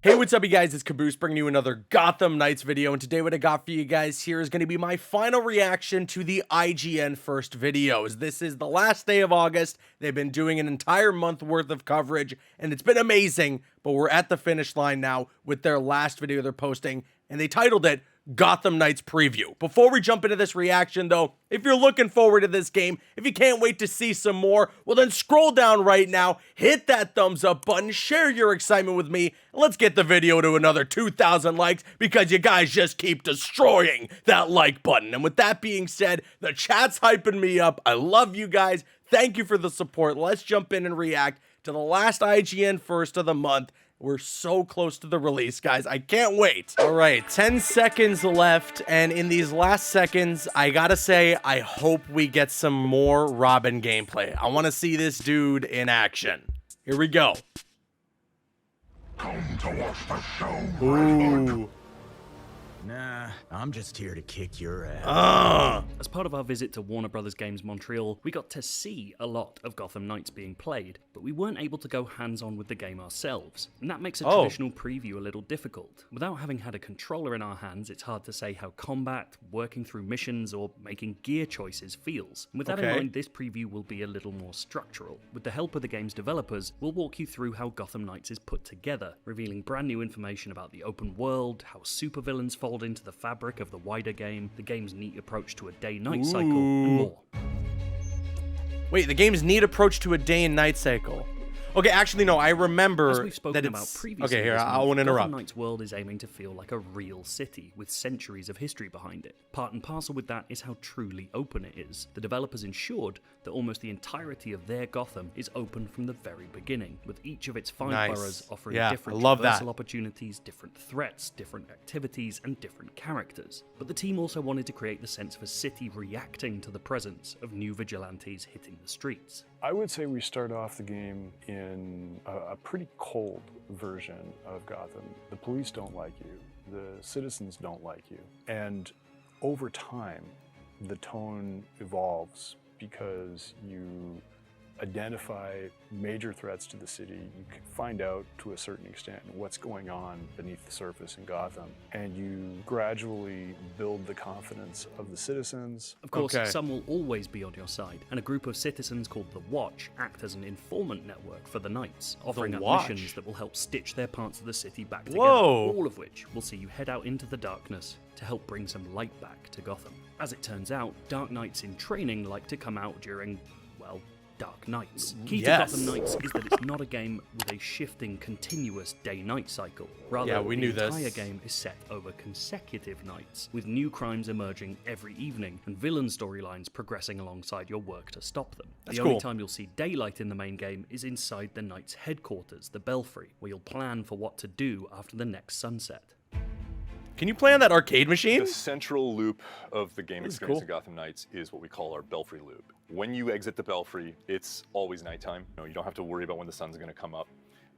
Hey, what's up, you guys? It's Caboose bringing you another Gotham Knights video, and today what I got for you guys here is going to be my final reaction to the IGN First videos. This is the last day of August. They've been doing an entire month worth of coverage, and it's been amazing, but we're at the finish line now with their last video they're posting, and they titled it Gotham Knights Preview. Before we jump into this reaction, though, if you're looking forward to this game, if you can't wait to see some more, well then scroll down right now, hit that thumbs up button, share your excitement with me, and let's get the video to another 2,000 likes because you guys just keep destroying that like button. And with that being said, the chat's hyping me up. I love you guys. Thank you for the support. Let's jump in and react to the last IGN First of the month. We're so close to the release, guys. I can't wait. All right, 10 seconds left. And in these last seconds, I gotta say, I hope we get some more Robin gameplay. I want to see this dude in action. Here we go. Come to watch the show. Ooh. Nah, I'm just here to kick your ass. As part of our visit to Warner Bros. Games Montreal, we got to see a lot of Gotham Knights being played, but we weren't able to go hands-on with the game ourselves, and that makes a traditional preview a little difficult. Without having had a controller in our hands, it's hard to say how combat, working through missions, or making gear choices feels. And with that in mind, this preview will be a little more structural. With the help of the game's developers, we'll walk you through how Gotham Knights is put together, revealing brand new information about the open world, how supervillains fold into the fabric of the wider game, the game's neat approach to a day-night cycle, and more. Wait, the game's neat approach to a day and night cycle. Okay, actually, no, I remember As we've spoken that about it's... previously, Okay, here, this I month, won't interrupt. Gotham Knights' world is aiming to feel like a real city, with centuries of history behind it. Part and parcel with that is how truly open it is. The developers ensured that almost the entirety of their Gotham is open from the very beginning, with each of its five boroughs offering different traversal opportunities, different threats, different activities, and different characters. But the team also wanted to create the sense of a city reacting to the presence of new vigilantes hitting the streets. I would say we start off the game in a pretty cold version of Gotham. The police don't like you, the citizens don't like you, and over time the tone evolves because you identify major threats to the city, you can find out to a certain extent what's going on beneath the surface in Gotham, and you gradually build the confidence of the citizens. Of course, some will always be on your side, and a group of citizens called the Watch act as an informant network for the Knights, offering up missions that will help stitch their parts of the city back together, all of which will see you head out into the darkness to help bring some light back to Gotham. As it turns out, Dark Knights in training like to come out during, well, Dark Nights. Key to Gotham Knights is that it's not a game with a shifting, continuous day-night cycle. Rather, the entire game is set over consecutive nights, with new crimes emerging every evening, and villain storylines progressing alongside your work to stop them. The only time you'll see daylight in the main game is inside the Knights' headquarters, the Belfry, where you'll plan for what to do after the next sunset. Can you play on that arcade machine? The central loop of the game experience in Gotham Knights is what we call our Belfry loop. When you exit the Belfry, it's always nighttime. You don't have to worry about when the sun's going to come up.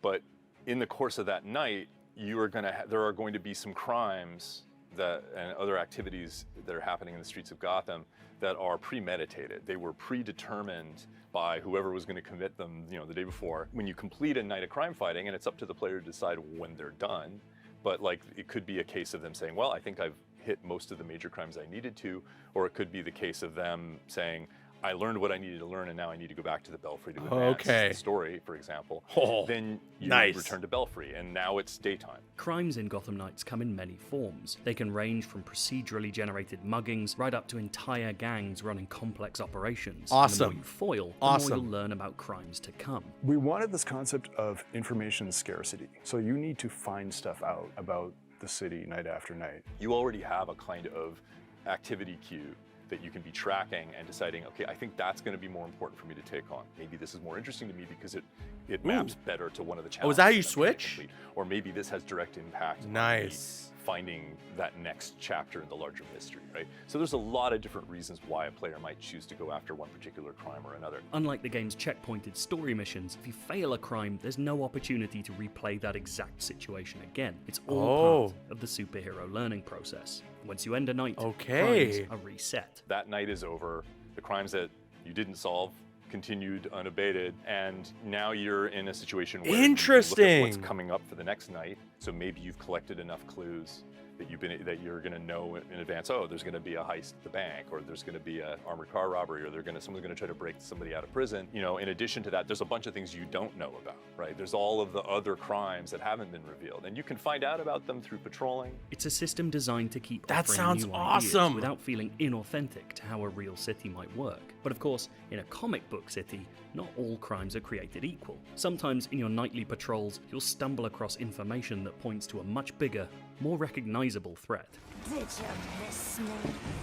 But in the course of that night, there are going to be some crimes and other activities that are happening in the streets of Gotham that are premeditated. They were predetermined by whoever was going to commit them, the day before. When you complete a night of crime fighting, and it's up to the player to decide when they're done, but it could be a case of them saying, well, I think I've hit most of the major crimes I needed to, or it could be the case of them saying, I learned what I needed to learn and now I need to go back to the Belfry to advance the story, for example. Then you return to Belfry and now it's daytime. Crimes in Gotham Knights come in many forms. They can range from procedurally generated muggings right up to entire gangs running complex operations. And the more you foil, the more you'll learn about crimes to come. We wanted this concept of information scarcity. So you need to find stuff out about the city night after night. You already have a kind of activity queue that you can be tracking and deciding, okay, I think that's going to be more important for me to take on. Maybe this is more interesting to me because it maps better to one of the challenges. Oh, is that how you switch? Or maybe this has direct impact on me finding that next chapter in the larger mystery, right? So there's a lot of different reasons why a player might choose to go after one particular crime or another. Unlike the game's checkpointed story missions, if you fail a crime, there's no opportunity to replay that exact situation again. It's all part of the superhero learning process. Once you end a night, crimes are reset. That night is over. The crimes that you didn't solve continued unabated, and now you're in a situation where Interesting. you look at what's coming up for the next night. So maybe you've collected enough clues that you're going to know in advance. Oh, there's going to be a heist at the bank, or there's going to be an armored car robbery, or someone's going to try to break somebody out of prison. You know, in addition to that, there's a bunch of things you don't know about, right? There's all of the other crimes that haven't been revealed, and you can find out about them through patrolling. It's a system designed to keep That offering sounds new awesome. ideas without feeling inauthentic to how a real city might work. But of course, in a comic book city, not all crimes are created equal. Sometimes in your nightly patrols, you'll stumble across information that points to a much bigger, more recognizable threat. Did you miss me?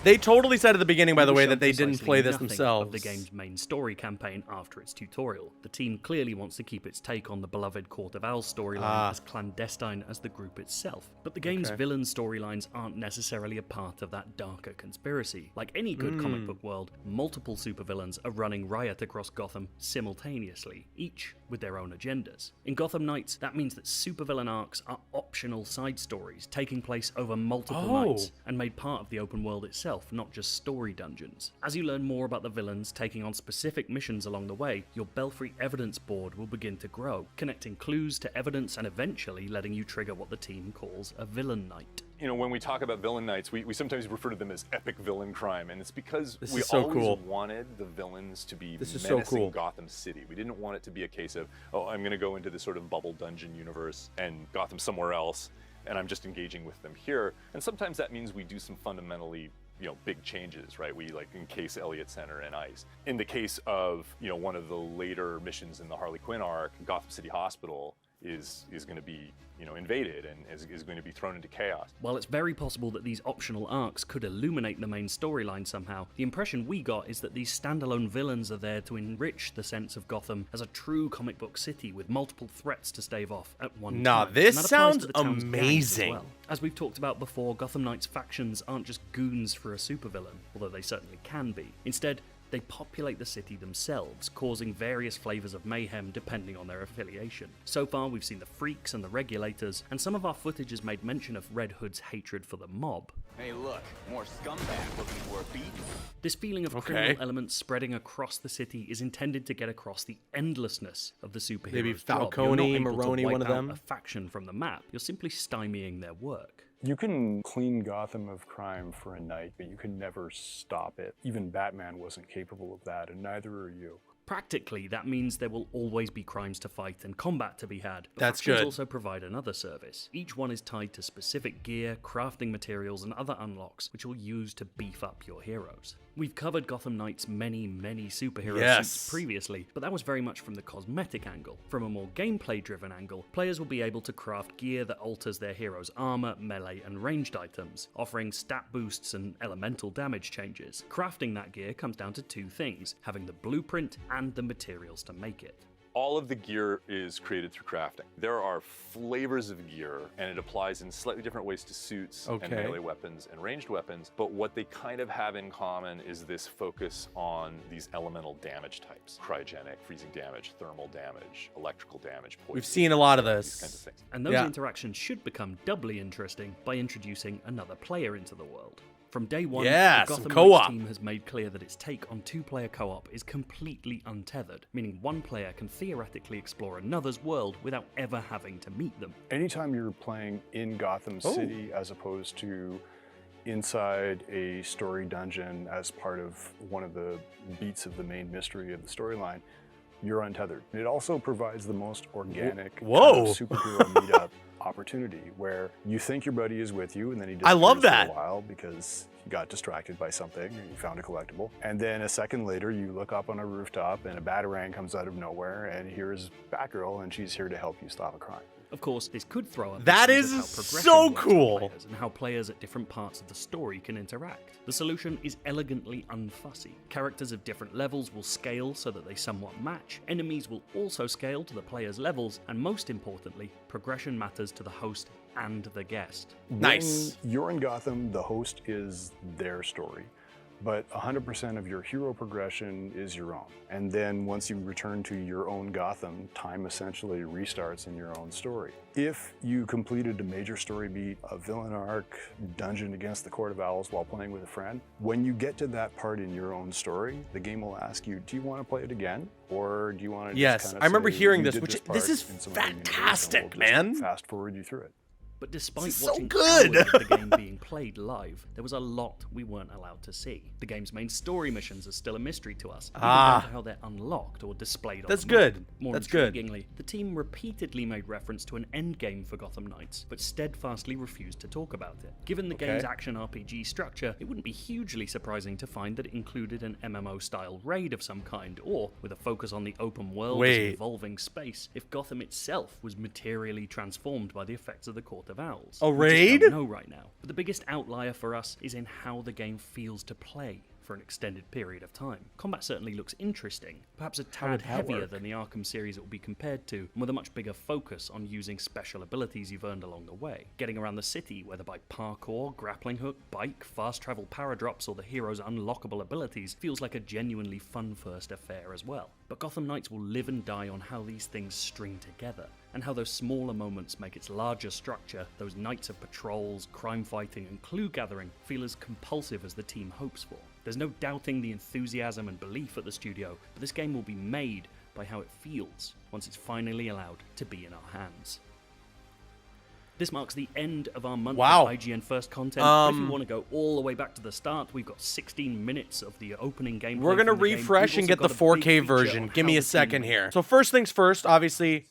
They totally said at the beginning, by the We way, showed that they didn't precisely play this nothing themselves. of the game's main story campaign after its tutorial. The team clearly wants to keep its take on the beloved Court of Owls storyline as clandestine as the group itself. But the game's villain storylines aren't necessarily a part of that darker conspiracy. Like any good comic book world, multiple supervillains are running riot across Gotham simultaneously, each with their own agendas. In Gotham Knights, that means that supervillain arcs are optional side stories taking place over multiple nights and made part of the open world itself, not just story dungeons. As you learn more about the villains taking on specific missions along the way, your Belfry evidence board will begin to grow, connecting clues to evidence and eventually letting you trigger what the team calls a villain night. You know, when we talk about villain nights, we sometimes refer to them as epic villain crime, and it's because This we is so always cool. wanted the villains to be This is menacing so cool. Gotham City. We didn't want it to be a case of, oh, I'm going to go into this sort of bubble dungeon universe and Gotham somewhere else, and I'm just engaging with them here. And sometimes that means we do some fundamentally, big changes, right? We like encase Elliott Center and ICE. In the case of, one of the later missions in the Harley Quinn arc, Gotham City Hospital is going to be, invaded and is going to be thrown into chaos. While it's very possible that these optional arcs could illuminate the main storyline somehow, the impression we got is that these standalone villains are there to enrich the sense of Gotham as a true comic book city with multiple threats to stave off at one time. This And that applies sounds to the town's gangs as amazing. well. As we've talked about before, Gotham Knights factions aren't just goons for a supervillain, although they certainly can be. Instead, they populate the city themselves, causing various flavors of mayhem depending on their affiliation. So far, we've seen the Freaks and the Regulators, and some of our footage has made mention of Red Hood's hatred for the mob. Hey look, more scumbag looking for a beat. This feeling of criminal elements spreading across the city is intended to get across the endlessness of the superheroes' Maybe job. Falcone, You're not able to Maroni, wipe one of out them. a faction from the map. You're simply stymieing their work. You can clean Gotham of crime for a night, but you can never stop it. Even Batman wasn't capable of that, and neither are you. Practically, that means there will always be crimes to fight and combat to be had. But That's factions good. also provide another service. Each one is tied to specific gear, crafting materials, and other unlocks, which you'll use to beef up your heroes. We've covered Gotham Knights' many superhero suits previously, but that was very much from the cosmetic angle. From a more gameplay-driven angle, players will be able to craft gear that alters their hero's armor, melee, and ranged items, offering stat boosts and elemental damage changes. Crafting that gear comes down to two things: having the blueprint and the materials to make it. All of the gear is created through crafting. There are flavors of gear, and it applies in slightly different ways to suits and melee weapons and ranged weapons, but what they kind of have in common is this focus on these elemental damage types. Cryogenic, freezing damage, thermal damage, electrical damage, poison. We've seen a lot of These kinds of this. things. And those interactions should become doubly interesting by introducing another player into the world. From day one, Yeah, the some Gotham co-op. Knights team has made clear that its take on two-player co-op is completely untethered, meaning one player can theoretically explore another's world without ever having to meet them. Anytime you're playing in Gotham City as opposed to inside a story dungeon as part of one of the beats of the main mystery of the storyline, you're untethered. It also provides the most organic kind of superhero meetup opportunity where you think your buddy is with you and then he disappears love that. for a while because he got distracted by something or you found a collectible. And then a second later you look up on a rooftop and a Batarang comes out of nowhere and here's Batgirl and she's here to help you stop a crime. Of course, this could throw up That issues is of how progression so works for cool. players and how players at different parts of the story can interact. The solution is elegantly unfussy. Characters of different levels will scale so that they somewhat match, enemies will also scale to the player's levels, and most importantly, progression matters to the host and the guest. Nice. When you're in Gotham, the host is their story. but 100% of your hero progression is your own. And then once you return to your own Gotham, time essentially restarts in your own story. If you completed a major story beat, a villain arc, dungeon against the Court of Owls while playing with a friend, when you get to that part in your own story, the game will ask you, do you want to play it again? Or do you want to Yes, just kind of I remember say, hearing "You this, did which part this is in some other universe, and fantastic, we'll just man. Fast forward you through it." But despite This is so watching good. hours of the game being played live, there was a lot we weren't allowed to see. The game's main story missions are still a mystery to us, even down to how they're unlocked or displayed on That's the good. map. More That's good. intriguingly, the team repeatedly made reference to an endgame for Gotham Knights, but steadfastly refused to talk about it. Given the game's action RPG structure, it wouldn't be hugely surprising to find that it included an MMO-style raid of some kind, or, with a focus on the open world as an evolving space, if Gotham itself was materially transformed by the effects of the Court of Owls. A We just raid? don't know right now, but the biggest outlier for us is in how the game feels to play for an extended period of time. Combat certainly looks interesting, perhaps a tad heavier than the Arkham series it will be compared to, and with a much bigger focus on using special abilities you've earned along the way. Getting around the city, whether by parkour, grappling hook, bike, fast travel paradrops, or the hero's unlockable abilities, feels like a genuinely fun first affair as well. But Gotham Knights will live and die on how these things string together, and how those smaller moments make its larger structure, those nights of patrols, crime fighting, and clue gathering, feel as compulsive as the team hopes for. There's no doubting the enthusiasm and belief at the studio, but this game will be made by how it feels once it's finally allowed to be in our hands. This marks the end of our month of IGN First content. But if you want to go all the way back to the start, we've got 16 minutes of the opening gameplay. We're going to refresh and get the 4K version. Give me a second here. So first things first, obviously,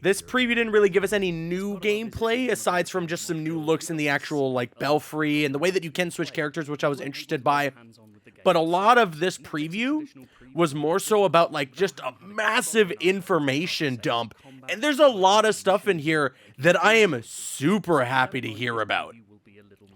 this preview didn't really give us any new gameplay, aside from just some new looks in the actual, like, Belfry and the way that you can switch characters, which I was interested by. But a lot of this preview was more so about, like, just a massive information dump. And there's a lot of stuff in here that I am super happy to hear about.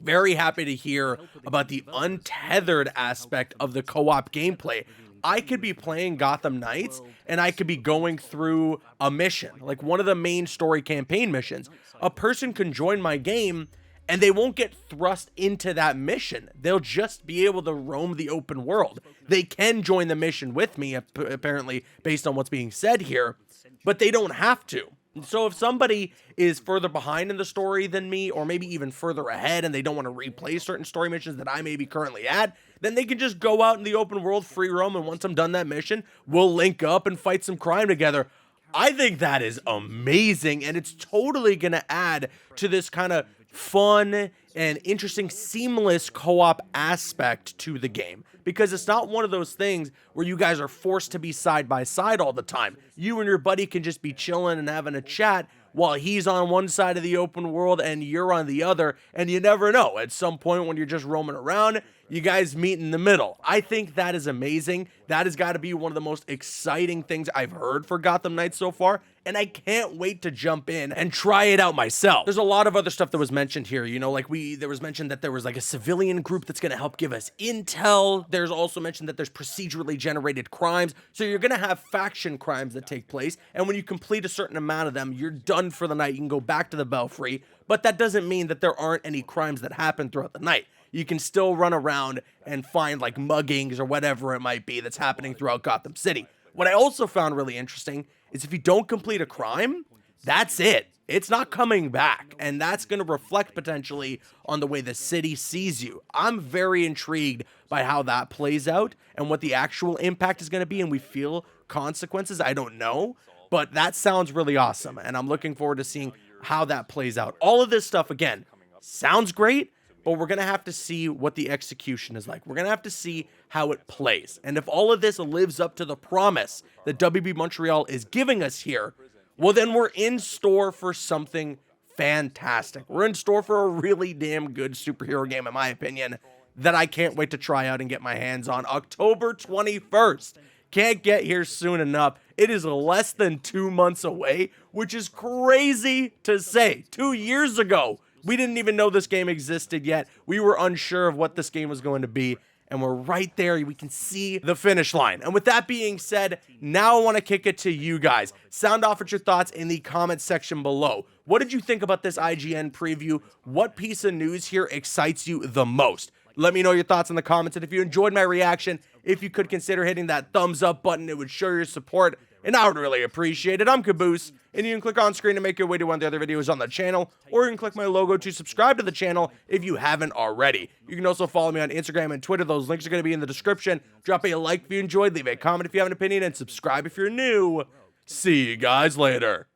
Very happy to hear about the untethered aspect of the co-op gameplay. I could be playing Gotham Knights, and I could be going through a mission, like one of the main story campaign missions. A person can join my game, and they won't get thrust into that mission. They'll just be able to roam the open world. They can join the mission with me, apparently, based on what's being said here, but they don't have to. So if somebody is further behind in the story than me, or maybe even further ahead, and they don't want to replay certain story missions that I may be currently at, then they can just go out in the open world, free roam, and once I'm done that mission, we'll link up and fight some crime together. I think that is amazing, and it's totally going to add to this kind of fun and interesting, seamless co-op aspect to the game, because it's not one of those things where you guys are forced to be side by side all the time. You and your buddy can just be chilling and having a chat while he's on one side of the open world and you're on the other, and you never know. At some point when you're just roaming around, you guys meet in the middle. I think that is amazing. That has got to be one of the most exciting things I've heard for Gotham Knights so far, and I can't wait to jump in and try it out myself. There's a lot of other stuff that was mentioned here, you know, like there was mentioned that there was like a civilian group that's going to help give us intel. There's also mentioned that there's procedurally generated crimes, so you're going to have faction crimes that take place, and when you complete a certain amount of them, you're done for the night. You can go back to the Belfry, but that doesn't mean that there aren't any crimes that happen throughout the night. You can still run around and find like muggings or whatever it might be that's happening throughout Gotham City. What I also found really interesting is if you don't complete a crime, that's it. It's not coming back, and that's going to reflect potentially on the way the city sees you. I'm very intrigued by how that plays out and what the actual impact is going to be, and we feel consequences. I don't know, but that sounds really awesome, and I'm looking forward to seeing how that plays out. All of this stuff, again, sounds great, but we're going to have to see what the execution is like. We're going to have to see how it plays. And if all of this lives up to the promise that WB Montreal is giving us here, well, then we're in store for something fantastic. We're in store for a really damn good superhero game, in my opinion, that I can't wait to try out and get my hands on. October 21st. Can't get here soon enough. It is less than 2 months away, which is crazy to say. 2 years ago, we didn't even know this game existed yet. We were unsure of what this game was going to be, and we're right there. We can see the finish line. And with that being said, now I want to kick it to you guys. Sound off at your thoughts in the comment section below. What did you think about this IGN preview? What piece of news here excites you the most? Let me know your thoughts in the comments, and if you enjoyed my reaction, if you could consider hitting that thumbs up button, it would show your support, and I would really appreciate it. I'm Caboose, and you can click on screen to make your way to one of the other videos on the channel, or you can click my logo to subscribe to the channel if you haven't already. You can also follow me on Instagram and Twitter. Those links are going to be in the description. Drop a like if you enjoyed, leave a comment if you have an opinion, and subscribe if you're new. See you guys later.